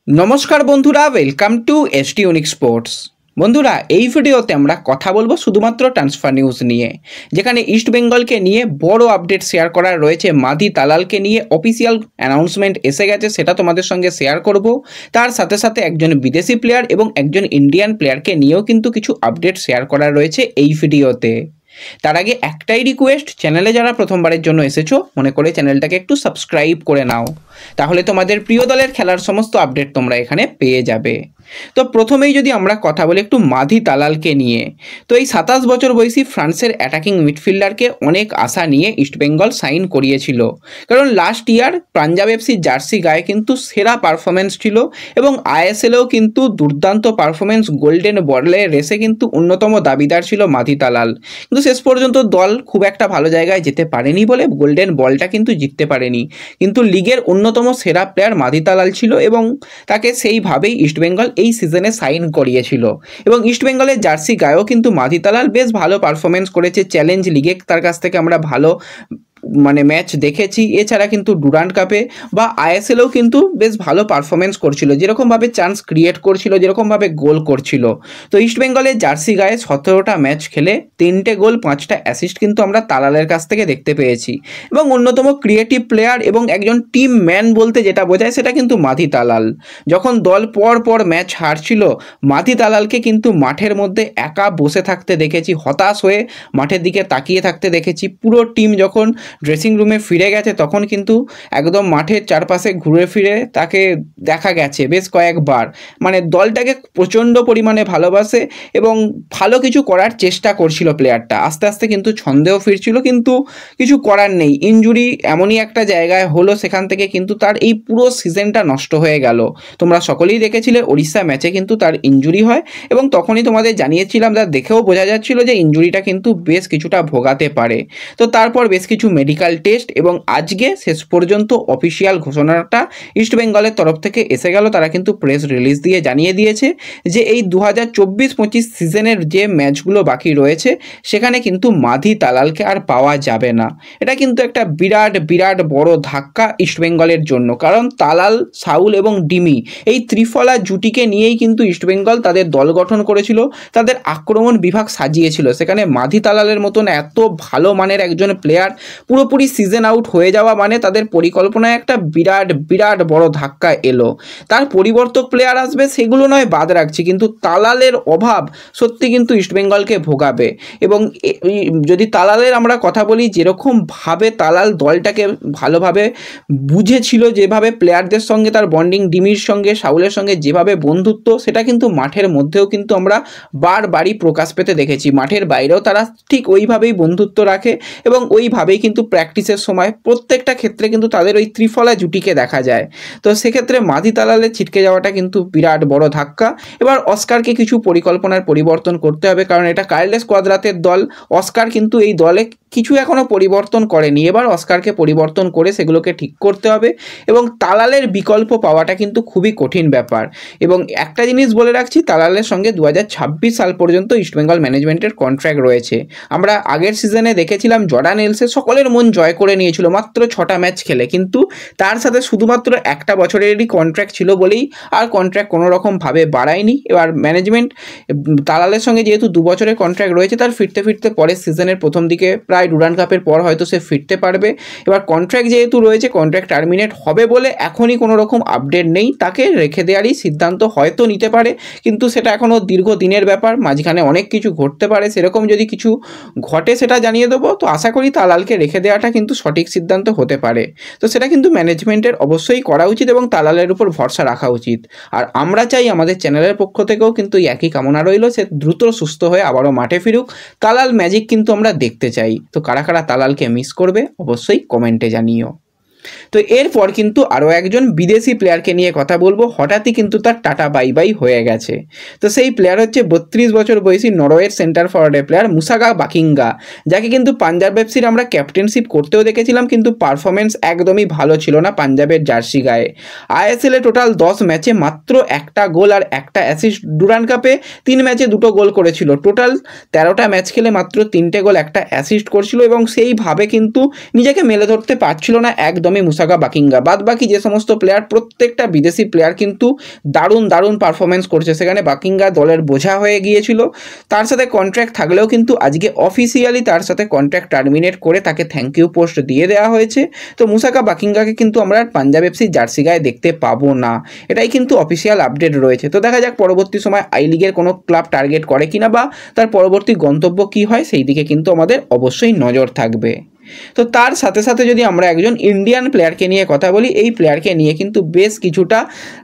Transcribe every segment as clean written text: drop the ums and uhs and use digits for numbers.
नमस्कार बंधुरा welcome to ST unique sports. बंधुरा এই ভিডিওতে আমরা কথা বলবো শুধুমাত্র ট্রান্সফার নিউজ নিয়ে, যেখানে ইস্ট বেঙ্গলকে নিয়ে বড় আপডেট শেয়ার করার রয়েছে। মাধি তালালকে নিয়ে অফিসিয়াল অ্যানাউন্সমেন্ট এসে গেছে, সেটা তোমাদের সঙ্গে শেয়ার করব। তার সাথে সাথে একজন বিদেশি প্লেয়ার এবং একজন ইন্ডিয়ান প্লেয়ারকে নিয়েও কিন্তু কিছু আপডেট শেয়ার করার রয়েছে এই ভিডিওতে। তার আগে একটাই রিকোয়েস্ট, চ্যানেলে যারা প্রথমবারের জন্য এসেছো মনে করে চ্যানেলটাকে একটু সাবস্ক্রাইব করে নাও, তাহলে তোমাদের প্রিয় দলের খেলার সমস্ত আপডেট তোমরা এখানে পেয়ে যাবে। তো প্রথমেই যদি আমরা কথা বলি একটু মাধি তালালকে নিয়ে, তো এই 27 বছর বয়সী ফ্রান্সের অ্যাটাকিং মিডফিল্ডারকে অনেক আশা নিয়ে ইস্টবেঙ্গল সাইন করিয়েছিল, কারণ লাস্ট ইয়ার পাঞ্জাব এফসির জার্সি গায়ে কিন্তু সেরা পারফরমেন্স ছিল এবং আইএসএলেও কিন্তু দুর্দান্ত পারফরমেন্স, গোল্ডেন বলের রেসে কিন্তু অন্যতম দাবিদার ছিল মাধি তালাল। কিন্তু শেষ পর্যন্ত দল খুব একটা ভালো জায়গায় যেতে পারেনি বলে গোল্ডেন বলটা কিন্তু জিততে পারেনি, কিন্তু লিগের অন্যতম সেরা প্লেয়ার মাধি তালাল ছিল এবং তাকে সেইভাবেই ইস্টবেঙ্গল এই সিজনে সাইন করিয়েছিল। এবং ইস্টবেঙ্গলের জার্সি গায়েও কিন্তু মাধি তালাল বেশ ভালো পারফরমেন্স করেছে। চ্যালেঞ্জ লিগে তার কাছ থেকে আমরা ভালো ম্যাচ দেখেছি, এছাড়া কিন্তু ডুরান্ড কাপে বা আইএসএলেও কিন্তু বেশ ভালো পারফরমেন্স করছিল, যেরকমভাবে চান্স ক্রিয়েট করছিল, যেরকমভাবে গোল করছিল। তো ইস্টবেঙ্গলের জার্সি গায়ে 17টা ম্যাচ খেলে 3টে গোল 5টা অ্যাসিস্ট কিন্তু আমরা তালালের কাছ থেকে দেখতে পেয়েছি। এবং অন্যতম ক্রিয়েটিভ প্লেয়ার এবং একজন টিম ম্যান বলতে যেটা বোঝায় সেটা কিন্তু মাধি তালাল। যখন দল পর ম্যাচ হারছিল, মাধি তালালকে কিন্তু মাঠের মধ্যে একা বসে থাকতে দেখেছি, হতাশ হয়ে মাঠের দিকে তাকিয়ে থাকতে দেখেছি। পুরো টিম যখন ড্রেসিং রুমে ফিরে গেছে তখন কিন্তু একদম মাঠের চারপাশে ঘুরে ফিরে তাকে দেখা গেছে বেশ কয়েকবার। মানে দলটাকে প্রচণ্ড পরিমাণে ভালোবাসে এবং ভালো কিছু করার চেষ্টা করছিল প্লেয়ারটা। আস্তে আস্তে কিন্তু ছন্দেও ফিরছিল, কিন্তু কিছু করার নেই, ইনজুরি এমনই একটা জায়গায় হলো সেখান থেকে কিন্তু তার এই পুরো সিজনটা নষ্ট হয়ে গেল। তোমরা সকলেই দেখেছিলে ওড়িশা ম্যাচে কিন্তু তার ইনজুরি হয় এবং তখনই তোমাদের জানিয়েছিলাম, তার দেখেও বোঝা যাচ্ছিল যে ইনজুরিটা কিন্তু বেশ কিছুটা ভোগাতে পারে। তো তারপর বেশ কিছু মেডিকেল টেস্ট এবং আজকে শেষ পর্যন্ত অফিসিয়াল ঘোষণাটা ইস্টবেঙ্গলের তরফ থেকে এসে গেল। তারা কিন্তু প্রেস রিলিজ দিয়ে জানিয়ে দিয়েছে যে এই 2024-25 সিজনের যে ম্যাচগুলো বাকি রয়েছে সেখানে কিন্তু মাধি তালালকে আর পাওয়া যাবে না। এটা কিন্তু একটা বিরাট বড় ধাক্কা ইস্টবেঙ্গলের জন্য, কারণ তালাল, সাউল এবং ডিমি এই ত্রিফলা জুটিকে নিয়েই কিন্তু ইস্টবেঙ্গল তাদের দল গঠন করেছিল, তাদের আক্রমণ বিভাগ সাজিয়েছিল। সেখানে মাধি তালালের মতন এত ভালো মানের একজন প্লেয়ার পুরোপুরি সিজন আউট হয়ে যাওয়া মানে তাদের পরিকল্পনায় একটা বিরাট বড় ধাক্কা এলো। তার পরিবর্তক প্লেয়ার আসবে সেগুলো নয় বাদ রাখছি, কিন্তু তালালের অভাব সত্যি কিন্তু ইস্টবেঙ্গলকে ভোগাবে। এবং যদি তালালের আমরা কথা বলি, যেরকমভাবে তালাল দলটাকে ভালোভাবে বুঝেছিল, যেভাবে প্লেয়ারদের সঙ্গে তার বন্ডিং, ডিমির সঙ্গে, সাউলের সঙ্গে যেভাবে বন্ধুত্ব, সেটা কিন্তু মাঠের মধ্যেও কিন্তু আমরা বারবারই প্রকাশ পেতে দেখেছি। মাঠের বাইরেও তারা ঠিক ওইভাবেই বন্ধুত্ব রাখে এবং ওইভাবেই কিন্তু প্র্যাকটিসের সময় প্রত্যেকটা ক্ষেত্রে কিন্তু তাদের ওই ত্রিফলা জুটিকে দেখা যায়। তো সেক্ষেত্রে মাধি তালালের ছিটকে যাওয়াটা কিন্তু বিরাট বড় ধাক্কা। এবার অস্কারকে কিছু পরিকল্পনার পরিবর্তন করতে হবে, কারণ এটা কার্লেস কোয়াদ্রাতের দল। অস্কার কিন্তু এই দলে কিছু এখনও পরিবর্তন করেনি, এবার অস্কারকে পরিবর্তন করে সেগুলোকে ঠিক করতে হবে এবং তালালের বিকল্প পাওয়াটা কিন্তু খুবই কঠিন ব্যাপার। এবং একটা জিনিস বলে রাখছি, তালালের সঙ্গে 2026 সাল পর্যন্ত ইস্টবেঙ্গল ম্যানেজমেন্টের কন্ট্রাক্ট রয়েছে। আমরা আগের সিজনে দেখেছিলাম জর্ডান এলসে সকলের মন জয় করে নিয়েছিল মাত্র 6টা ম্যাচ খেলে, কিন্তু তার সাথে শুধুমাত্র একটা বছরেরই কন্ট্রাক্ট ছিল বলেই আর কন্ট্রাক্ট কোনো রকমভাবে বাড়ায়নি। এবার ম্যানেজমেন্ট তালালের সঙ্গে যেহেতু 2 বছরের কন্ট্রাক্ট রয়েছে, তার ফিরতে পরের সিজনের প্রথম দিকে প্রায় ডুরান্ড কাপের পর হয়তো সে ফিরতে পারবে। এবার কন্ট্রাক্ট যেহেতু রয়েছে, কন্ট্রাক্ট টার্মিনেট হবে বলে এখনই কোনো রকম আপডেট নেই, তাকে রেখে দেওয়ারই সিদ্ধান্ত হয়তো নিতে পারে, কিন্তু সেটা এখনও দীর্ঘদিনের ব্যাপার, মাঝখানে অনেক কিছু ঘটতে পারে। সেরকম যদি কিছু ঘটে সেটা জানিয়ে দেবো। তো আশা করি তালালকে রেখে দেওয়াটা কিন্তু সঠিক সিদ্ধান্ত হতে পারে। তো সেটা কিন্তু ম্যানেজমেন্টের অবশ্যই করা উচিত এবং তালালের উপর ভরসা রাখা উচিত। আর আমরা চাই আমাদের চ্যানেলের পক্ষ থেকেও কিন্তু একই কামনা রইল, সে দ্রুত সুস্থ হয়ে আবারও মাঠে ফিরুক। তালাল ম্যাজিক কিন্তু আমরা দেখতে চাই। তো কারা কারা তালালকে মিস করবে অবশ্যই কমেন্টে জানিও। তো এরপর কিন্তু আরও একজন বিদেশি প্লেয়ারকে নিয়ে কথা বলবো। হঠাৎই কিন্তু তার টাটা বাই বাই হয়ে গেছে। তো সেই প্লেয়ার হচ্ছে 32 বছর বয়সী নরওয়ের সেন্টার ফরওয়ার্ডের প্লেয়ার মুসাগা বাকিঙ্গা, যাকে কিন্তু পাঞ্জাব এফসির আমরা ক্যাপ্টেনশিপ করতেও দেখেছিলাম, কিন্তু পারফরমেন্স একদমই ভালো ছিল না পাঞ্জাবের জার্সি গায়ে। আইএসএলে টোটাল 10 ম্যাচে মাত্র 1টা গোল আর 1টা অ্যাসিস্ট, ডুরান্ড কাপে 3 ম্যাচে 2টো গোল করেছিল। টোটাল 13টা ম্যাচ খেলে মাত্র 3টে গোল 1টা অ্যাসিস্ট করছিল এবং সেইভাবে কিন্তু নিজেকে মেলে ধরতে পারছিল না একদমই একদমই মুসাকা বাকিঙ্গা। বাদ বাকি যে সমস্ত প্লেয়ার, প্রত্যেকটা বিদেশি প্লেয়ার কিন্তু দারুণ দারুণ পারফরমেন্স করছে। সেখানে বাকিঙ্গা দলের বোঝা হয়ে গিয়েছিল, তার সাথে কন্ট্রাক্ট থাকলেও কিন্তু আজকে অফিসিয়ালি তার সাথে কন্ট্রাক্ট টার্মিনেট করে তাকে থ্যাংক ইউ পোস্ট দিয়ে দেওয়া হয়েছে। তো মুসাকা বাকিঙ্গাকে কিন্তু আমরা পাঞ্জাব এফসি জার্সি গায়ে দেখতে পাবো না, এটাই কিন্তু অফিসিয়াল আপডেট রয়েছে। তো দেখা যাক পরবর্তী সময় আই লিগের কোনো ক্লাব টার্গেট করে কিনা বা তার পরবর্তী গন্তব্য কী হয়, সেই দিকে কিন্তু আমাদের অবশ্যই নজর থাকবে। তো তার সাথে সাথে যদি আমরা একজন ইন্ডিয়ান প্লেয়ারকে নিয়ে কথা বলি, এই প্লেয়ারকে নিয়ে কিন্তু বেশ কিছুটা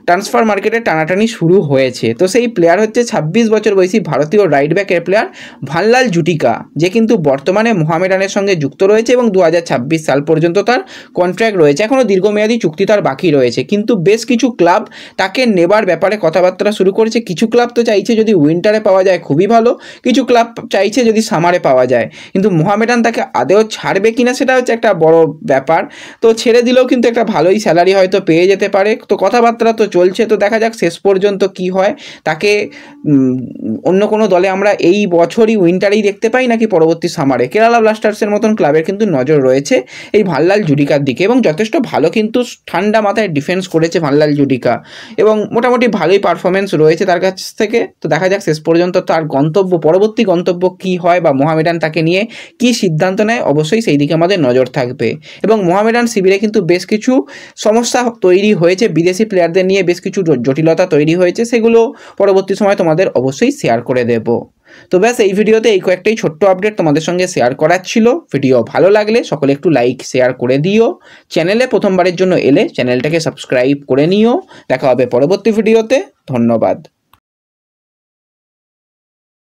ট্রান্সফার মার্কেটে টানাটানি শুরু হয়েছে। তো সেই প্লেয়ার হচ্ছে 26 বছর বয়সী ভারতীয় রাইট ব্যাকের প্লেয়ার ভানলাল জুটিকা, যে কিন্তু বর্তমানে মোহামেডানের সঙ্গে যুক্ত রয়েছে এবং 2026 সাল পর্যন্ত তার কন্ট্রাক্ট রয়েছে। এখনও দীর্ঘমেয়াদী চুক্তি তার বাকি রয়েছে, কিন্তু বেশ কিছু ক্লাব তাকে নেবার ব্যাপারে কথাবার্তা শুরু করেছে। কিছু ক্লাব তো চাইছে যদি উইন্টারে পাওয়া যায় খুবই ভালো, কিছু ক্লাব চাইছে যদি সামারে পাওয়া যায়, কিন্তু মোহামেডান তাকে আদেও ছাড়বে কিনা সেটা হচ্ছে একটা বড় ব্যাপার। তো ছেড়ে দিলেও কিন্তু একটা ভালোই স্যালারি হয়তো পেয়ে যেতে পারে। তো কথাবার্তা তো চলছে, তো দেখা যাক শেষ পর্যন্ত কি হয়। তাকে অন্য কোনো দলে আমরা এই বছরই উইন্টারেই দেখতে পাই নাকি পরবর্তী সামারে। কেরালা ব্লাস্টার্সের মতন ক্লাবের কিন্তু নজর রয়েছে এই ভানলাল জুডিকার দিকে, এবং যথেষ্ট ভালো কিন্তু ঠান্ডা মাথায় ডিফেন্স করেছে ভানলাল জুডিকা, এবং মোটামুটি ভালোই পারফরমেন্স রয়েছে তার কাছ থেকে। তো দেখা যাক শেষ পর্যন্ত তার পরবর্তী গন্তব্য কি হয় বা মোহামেডান তাকে নিয়ে কি সিদ্ধান্ত নেয়, অবশ্যই সেই দিকে আমাদের নজর থাকবে। এবং মোহামেডান শিবিরে কিন্তু বেশ কিছু সমস্যা তৈরি হয়েছে, বিদেশি প্লেয়ারদের নিয়ে বেশ কিছু জটিলতা তৈরি হয়েছে, সেগুলো পরবর্তী সময় তোমাদের অবশ্যই শেয়ার করে দেব। তো ব্যাস এই ভিডিওতে এই কয়েকটাই ছোট্ট আপডেট তোমাদের সঙ্গে শেয়ার করার ছিল। ভিডিও ভালো লাগলে সকলে একটু লাইক শেয়ার করে দিও। চ্যানেলে প্রথমবারের জন্য এলে চ্যানেলটাকে সাবস্ক্রাইব করে নিও। দেখা হবে পরবর্তী ভিডিওতে। ধন্যবাদ।